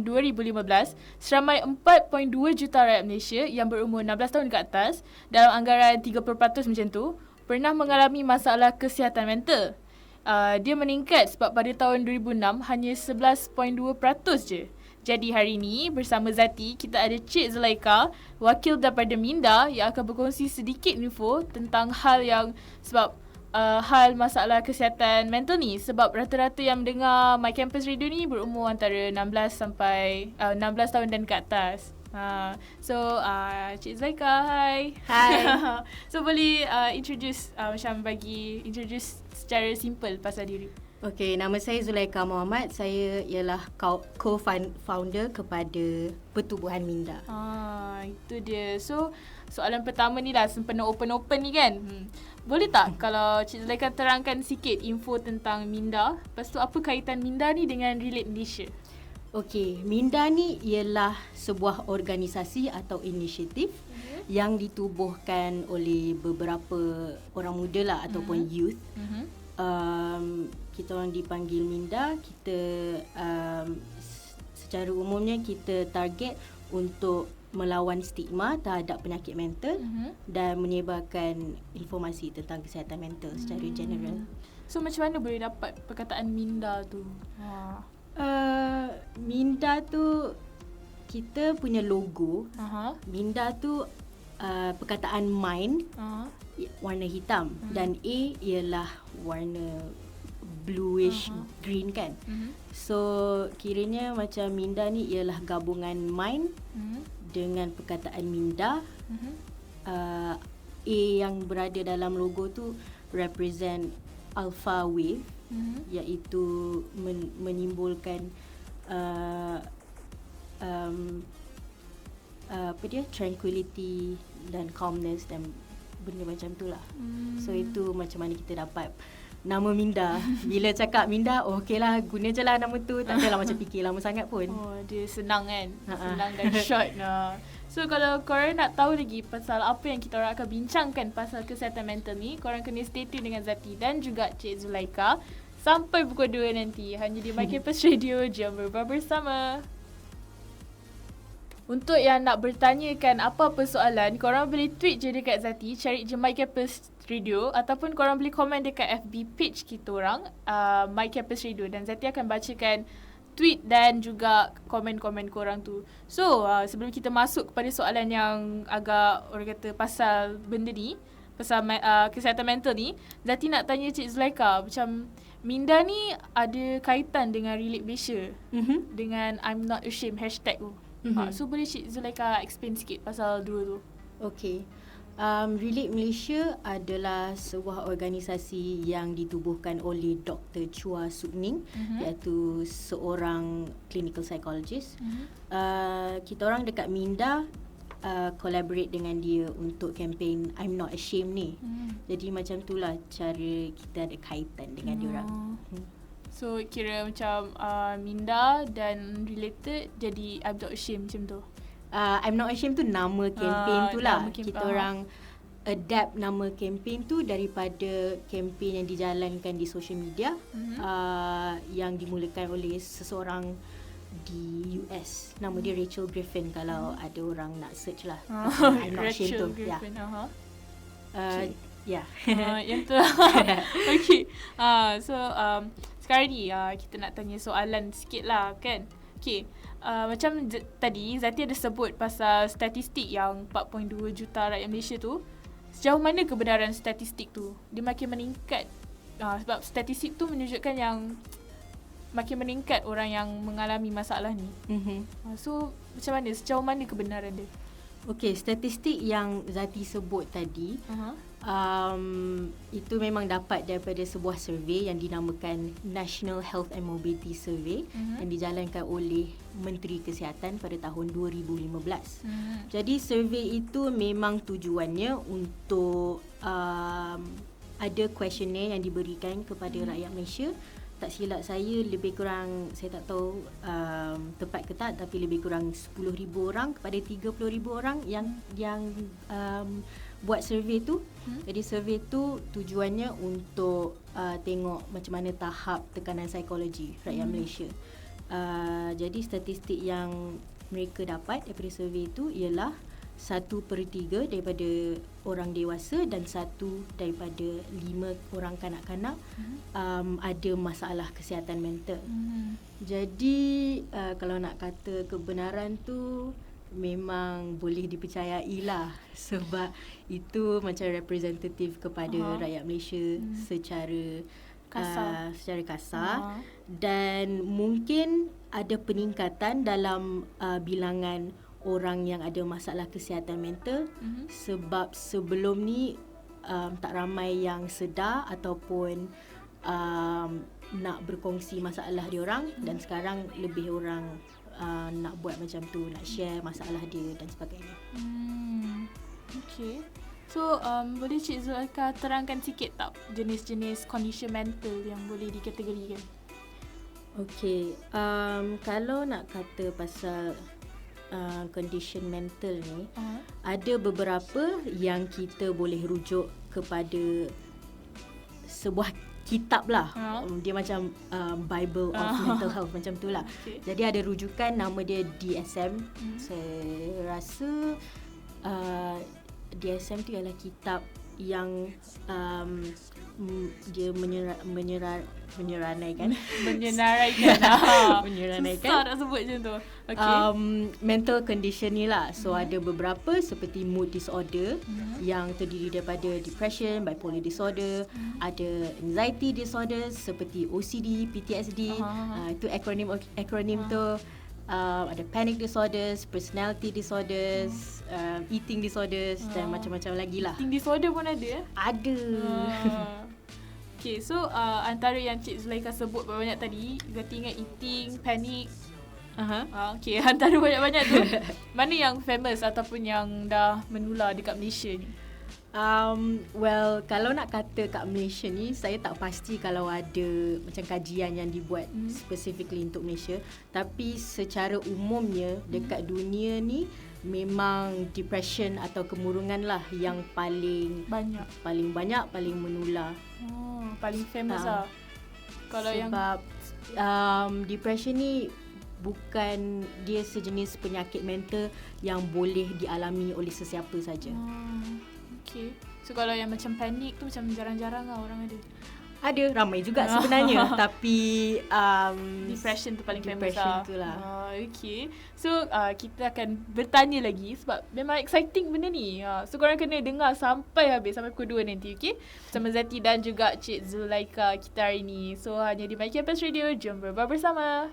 2015, seramai 4.2 juta rakyat Malaysia yang berumur 16 tahun ke atas, dalam anggaran 30% macam tu, pernah mengalami masalah kesihatan mental. Dia meningkat sebab pada tahun 2006 hanya 11.2% je. Jadi hari ini bersama Zati, kita ada Cik Zulaika, wakil daripada Minda, yang akan berkongsi sedikit info tentang hal masalah kesihatan mental ni. Sebab rata-rata yang mendengar My Campus Radio ni berumur antara 16 tahun dan ke atas. Cik Zulaika, hi. Hi. So boleh introduce secara simple pasal diri. Okey, nama saya Zulaika Muhammad. Saya ialah co-founder kepada Pertubuhan Minda. Itu dia. So, soalan pertama ni lah sempena open-open ni kan. Boleh tak kalau Cik Zulaika terangkan sikit info tentang Minda? Lepas tu apa kaitan Minda ni dengan Relate Malaysia? Okey, Minda ni ialah sebuah organisasi atau inisiatif yang ditubuhkan oleh beberapa orang muda lah ataupun youth. Kita orang dipanggil Minda. Kita secara umumnya kita target untuk melawan stigma terhadap penyakit mental dan menyebarkan informasi tentang kesihatan mental secara general. So macam mana boleh dapat perkataan Minda tu? Minda tu kita punya logo. Minda tu perkataan mind warna hitam dan A ialah warna bluish green kan. So kiranya macam Minda ni ialah gabungan mind dengan perkataan Minda. A yang berada dalam logo tu represent alpha wave, iaitu menimbulkan tranquility dan calmness dan benda macam tu lah. So itu macam mana kita dapat nama Minda. Bila cakap Minda, okey lah, guna je lah nama tu. Tak adalah macam fikir lama sangat pun. Dia senang kan? Senang dan short. So kalau korang nak tahu lagi pasal apa yang kita orang akan bincangkan pasal kesihatan mental ni, korang kena stay tune dengan Zati dan juga Cik Zulaika sampai pukul 2 nanti. Hanya di My Campus Radio. Jom bersama. Untuk yang nak bertanyakan apa-apa soalan, korang boleh tweet je dekat Zati, cari je My Campus Radio, ataupun korang boleh komen dekat FB page kita orang, My Campus Radio, dan Zati akan bacakan tweet dan juga komen-komen korang tu. So, sebelum kita masuk kepada soalan yang agak orang kata pasal benda ni, pasal kesihatan mental ni, Zati nak tanya Cik Zulaika, macam Minda ni ada kaitan dengan Relate Malaysia, dengan I'm Not Ashamed hashtag tu. So boleh Cik Zulaika explain sikit pasal dua tu? Okey. Relate Malaysia adalah sebuah organisasi yang ditubuhkan oleh Dr. Chua Sook Ning, iaitu seorang clinical psychologist. Kita orang dekat Minda collaborate dengan dia untuk kempen I'm Not Ashamed ni. Jadi macam itulah cara kita ada kaitan dengan diorang. So kira macam Minda dan related jadi I'm Not Ashamed macam tu? I'm Not Ashamed tu nama kempen tu lah. Kita orang adapt nama kempen tu daripada kempen yang dijalankan di social media, yang dimulakan oleh seseorang di US. Nama dia Rachel Griffin kalau ada orang nak search lah. I'm Not Ashamed tu. Griffin, yang tu. Okay. So sekarang ni kita nak tanya soalan sikit lah kan. Okay. Macam tadi Zati ada sebut pasal statistik yang 4.2 juta rakyat Malaysia tu. Sejauh mana kebenaran statistik tu? Dia makin meningkat. Sebab statistik tu menunjukkan yang makin meningkat orang yang mengalami masalah ni. So macam mana? Sejauh mana kebenaran dia? Okey, statistik yang Zati sebut tadi, itu memang dapat daripada sebuah survey yang dinamakan National Health and Mobility Survey, yang dijalankan oleh Menteri Kesihatan pada tahun 2015. Jadi survey itu memang tujuannya untuk ada questionnaire yang diberikan kepada rakyat Malaysia. Tak silap saya lebih kurang, saya tak tahu tepat ke tak, tapi lebih kurang 10,000 orang kepada 30,000 orang yang buat survey tu. Jadi survey tu tujuannya untuk tengok macam mana tahap tekanan psikologi rakyat Malaysia. Jadi statistik yang mereka dapat daripada survey itu ialah 1/3 daripada orang dewasa dan 1 daripada 5 orang kanak-kanak ada masalah kesihatan mental. Jadi kalau nak kata kebenaran tu memang boleh dipercayai lah, sebab itu macam representatif kepada rakyat Malaysia secara kasar. Dan mungkin ada peningkatan dalam bilangan orang yang ada masalah kesihatan mental sebab sebelum ni tak ramai yang sedar ataupun nak berkongsi masalah diorang, dan sekarang lebih orang nak buat macam tu, nak share masalah dia dan sebagainya. Okay. So, boleh Cik Zulaikha terangkan sikit tak jenis-jenis condition mental yang boleh dikategorikan? Okay, kalau nak kata pasal condition mental ni, ada beberapa yang kita boleh rujuk kepada sebuah kitab lah. Dia macam Bible of Mental Health macam tu lah. Okay. Jadi ada rujukan nama dia DSM. Saya rasa DSM tu ialah kitab yang dia menyenaraikan susah nak sebut macam tu. Okay. Mental condition ni lah. So ada beberapa seperti mood disorder yang terdiri daripada depression, bipolar disorder, ada anxiety disorder seperti OCD, PTSD. Itu akronim tu. Ada panic disorders, personality disorders, eating disorders dan macam-macam lagi lah. Eating disorder pun ada? Ada. Okay, so antara yang Cik Zulaikha sebut banyak tadi, berarti ingat eating, panic. Okay, antara banyak-banyak tu, mana yang famous ataupun yang dah menular dekat Malaysia ni? Well, kalau nak kata kat Malaysia ni, saya tak pasti kalau ada macam kajian yang dibuat specifically untuk Malaysia. Tapi secara umumnya dekat dunia ni memang depression atau kemurungan lah yang paling banyak, paling menular. Paling famous lah. Kalau sebab depression ni bukan dia sejenis penyakit mental yang boleh dialami oleh sesiapa saja. Okay. So kalau yang macam panik tu macam jarang-jarang lah orang ada. Ada, ramai juga sebenarnya. Tapi depression tu paling famous lah. Depression tu lah. Okay. So kita akan bertanya lagi sebab memang exciting benda ni. So korang kena dengar sampai habis, sampai pukul 2 nanti, okay? Bersama Zati dan juga Cik Zulaikha kita hari ni. So hanya di My Campus Radio, jom berbual bersama.